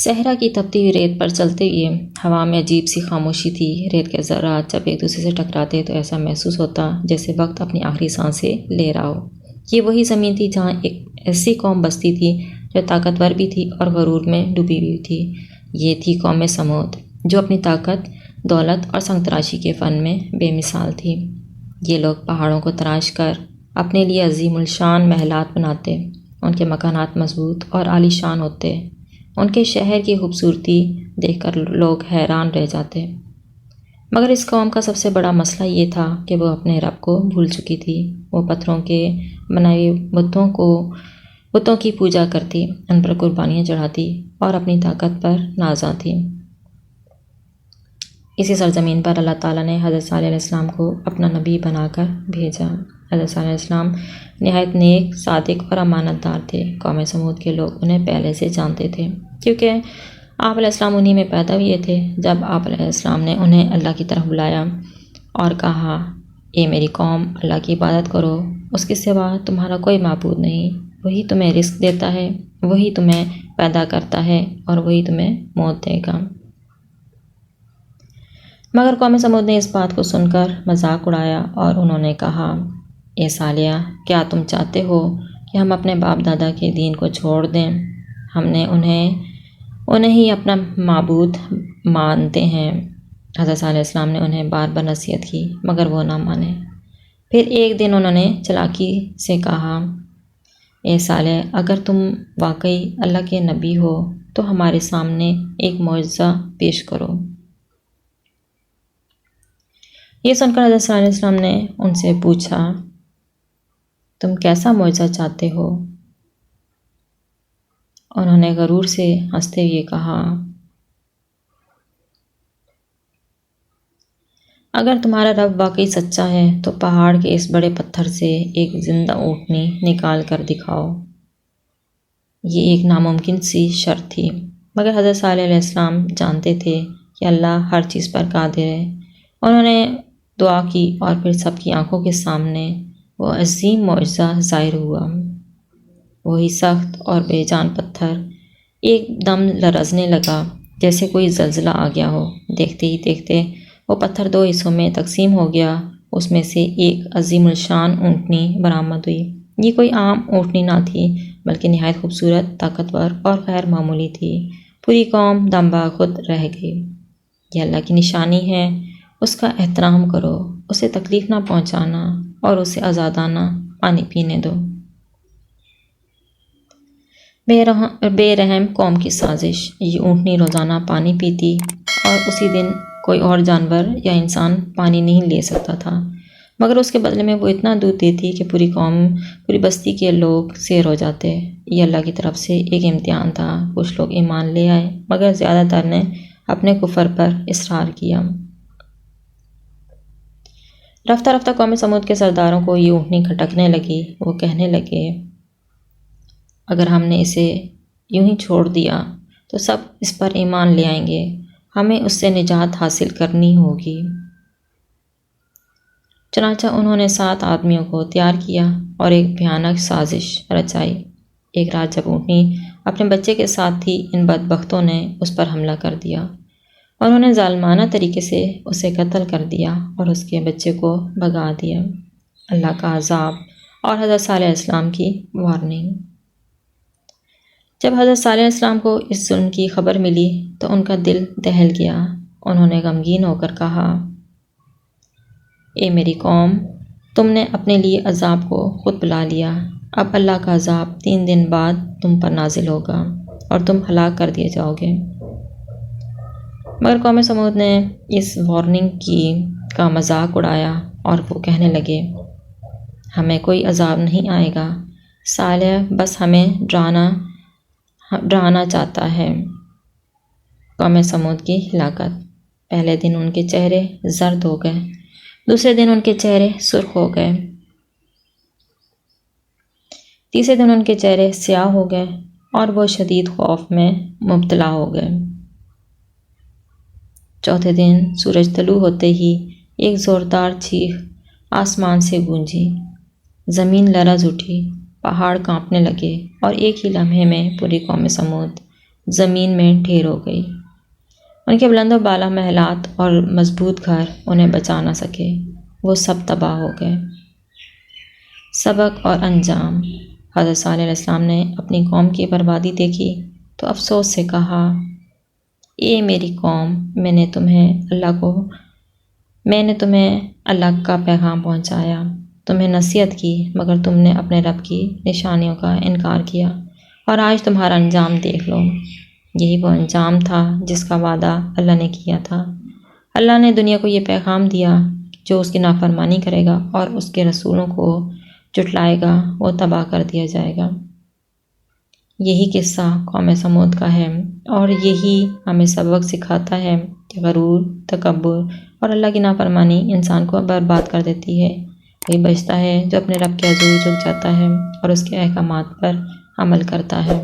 صحرا کی تپتی ہوئی ریت پر چلتے ہوئے ہوا میں عجیب سی خاموشی تھی۔ ریت کے ذرات جب ایک دوسرے سے ٹکراتے تو ایسا محسوس ہوتا جیسے وقت اپنی آخری سانسیں لے رہا ہو۔ یہ وہی زمین تھی جہاں ایک ایسی قوم بستی تھی جو طاقتور بھی تھی اور غرور میں ڈوبی ہوئی تھی۔ یہ تھی قوم سمود، جو اپنی طاقت، دولت اور سنگ تراشی کے فن میں بے مثال تھی۔ یہ لوگ پہاڑوں کو تراش کر اپنے لیے عظیم الشان محلات بناتے۔ ان کے مکانات مضبوط اور عالی شان ہوتے۔ ان کے شہر کی خوبصورتی دیکھ کر لوگ حیران رہ جاتے۔ مگر اس قوم کا سب سے بڑا مسئلہ یہ تھا کہ وہ اپنے رب کو بھول چکی تھی۔ وہ پتھروں کے بنائے بتوں کی پوجا کرتی، ان پر قربانیاں چڑھاتی اور اپنی طاقت پر نازاں تھی۔ اسی سرزمین پر اللہ تعالیٰ نے حضرت صالح علیہ السلام کو اپنا نبی بنا کر بھیجا۔ حضرت صالح علیہ السلام نہایت نیک، صادق اور امانت دار تھے۔ قوم سمود کے لوگ انہیں پہلے سے جانتے تھے، کیونکہ آپ علیہ السلام انہی میں پیدا ہوئے تھے۔ جب آپ علیہ السلام نے انہیں اللہ کی طرف بلایا اور کہا، اے میری قوم، اللہ کی عبادت کرو، اس کے سوا تمہارا کوئی معبود نہیں۔ وہی تمہیں رزق دیتا ہے، وہی تمہیں پیدا کرتا ہے اور وہی تمہیں موت دے گا۔ مگر قوم سمود نے اس بات کو سن کر مذاق اڑایا اور انہوں نے کہا، اے صالح، کیا تم چاہتے ہو کہ ہم اپنے باپ دادا کے دین کو چھوڑ دیں؟ ہم نے انہیں ہی اپنا معبود مانتے ہیں۔ حضرت صالح علیہ السلام نے انہیں بار بار نصیحت کی مگر وہ نہ مانے۔ پھر ایک دن انہوں نے چلاکی سے کہا، اے صالح، اگر تم واقعی اللہ کے نبی ہو تو ہمارے سامنے ایک معجزہ پیش کرو۔ یہ سن کر حضرت صلی اللہ علیہ وسلم نے ان سے پوچھا، تم کیسا معجزہ چاہتے ہو؟ انہوں نے غرور سے ہنستے ہوئے کہا، اگر تمہارا رب واقعی سچا ہے تو پہاڑ کے اس بڑے پتھر سے ایک زندہ اونٹنی نکال کر دکھاؤ۔ یہ ایک ناممکن سی شرط تھی، مگر حضرت صالح علیہ السلام جانتے تھے کہ اللہ ہر چیز پر قادر ہے۔ انہوں نے دعا کی اور پھر سب کی آنکھوں کے سامنے وہ عظیم معجزہ ظاہر ہوا۔ وہی سخت اور بے جان پتھر ایک دم لرزنے لگا جیسے کوئی زلزلہ آ گیا ہو۔ دیکھتے ہی دیکھتے وہ پتھر دو حصوں میں تقسیم ہو گیا۔ اس میں سے ایک عظیم الشان اونٹنی برآمد ہوئی۔ یہ کوئی عام اونٹنی نہ تھی بلکہ نہایت خوبصورت، طاقتور اور غیر معمولی تھی۔ پوری قوم دم بخود رہ گئی۔ یہ اللہ کی نشانی ہے، اس کا احترام کرو، اسے تکلیف نہ پہنچانا اور اسے آزادانہ پانی پینے دو۔ بے رحم قوم کی سازش۔ یہ اونٹنی روزانہ پانی پیتی اور اسی دن کوئی اور جانور یا انسان پانی نہیں لے سکتا تھا، مگر اس کے بدلے میں وہ اتنا دودھ دیتی کہ پوری بستی کے لوگ سیر ہو جاتے۔ یہ اللہ کی طرف سے ایک امتحان تھا۔ کچھ لوگ ایمان لے آئے مگر زیادہ تر نے اپنے کفر پر اصرار کیا۔ رفتہ رفتہ قوم سمود کے سرداروں کو یہ اونٹنی کھٹکنے لگی۔ وہ کہنے لگے، اگر ہم نے اسے یوں ہی چھوڑ دیا تو سب اس پر ایمان لے آئیں گے، ہمیں اس سے نجات حاصل کرنی ہوگی۔ چنانچہ انہوں نے 7 آدمیوں کو تیار کیا اور ایک بھیانک سازش رچائی۔ ایک رات جب اونٹنی اپنے بچے کے ساتھ تھی، ان بدبختوں نے اس پر حملہ کر دیا۔ انہوں نے ظالمانہ طریقے سے اسے قتل کر دیا اور اس کے بچے کو بھگا دیا۔ اللہ کا عذاب اور حضرت صالح علیہ السلام کی وارننگ۔ جب حضرت صالح علیہ السلام کو اس ظلم کی خبر ملی تو ان کا دل دہل گیا۔ انہوں نے غمگین ہو کر کہا، اے میری قوم، تم نے اپنے لیے عذاب کو خود بلا لیا۔ اب اللہ کا عذاب 3 دن بعد تم پر نازل ہوگا اور تم ہلاک کر دیے جاؤ گے۔ مگر قوم سمود نے اس وارننگ کا مذاق اڑایا اور وہ کہنے لگے، ہمیں کوئی عذاب نہیں آئے گا، صالح بس ہمیں ڈرانا چاہتا ہے۔ قوم سمود کی ہلاکت۔ پہلے دن ان کے چہرے زرد ہو گئے، دوسرے دن ان کے چہرے سرخ ہو گئے، تیسرے دن ان کے چہرے سیاہ ہو گئے اور وہ شدید خوف میں مبتلا ہو گئے۔ چوتھے دن سورج طلوع ہوتے ہی ایک زوردار چیخ آسمان سے گونجی، زمین لرز اٹھی، پہاڑ کانپنے لگے اور ایک ہی لمحے میں پوری قوم سمود زمین میں ڈھیر ہو گئی۔ ان کے بلند و بالا محلات اور مضبوط گھر انہیں بچا نہ سکے، وہ سب تباہ ہو گئے۔ سبق اور انجام۔ حضرت صالح علیہ السلام نے اپنی قوم کی بربادی دیکھی تو افسوس سے کہا، اے میری قوم، میں نے تمہیں اللہ کا پیغام پہنچایا، تمہیں نصیحت کی، مگر تم نے اپنے رب کی نشانیوں کا انکار کیا، اور آج تمہارا انجام دیکھ لو۔ یہی وہ انجام تھا جس کا وعدہ اللہ نے کیا تھا۔ اللہ نے دنیا کو یہ پیغام دیا کہ جو اس کی نافرمانی کرے گا اور اس کے رسولوں کو جھٹلائے گا وہ تباہ کر دیا جائے گا۔ یہی قصہ قوم سمود کا ہے، اور یہی ہمیں سبق سکھاتا ہے کہ غرور، تکبر اور اللہ کی نافرمانی انسان کو برباد کر دیتی ہے۔ وہی بچتا ہے جو اپنے رب کے حضور جھک جاتا ہے اور اس کے احکامات پر عمل کرتا ہے۔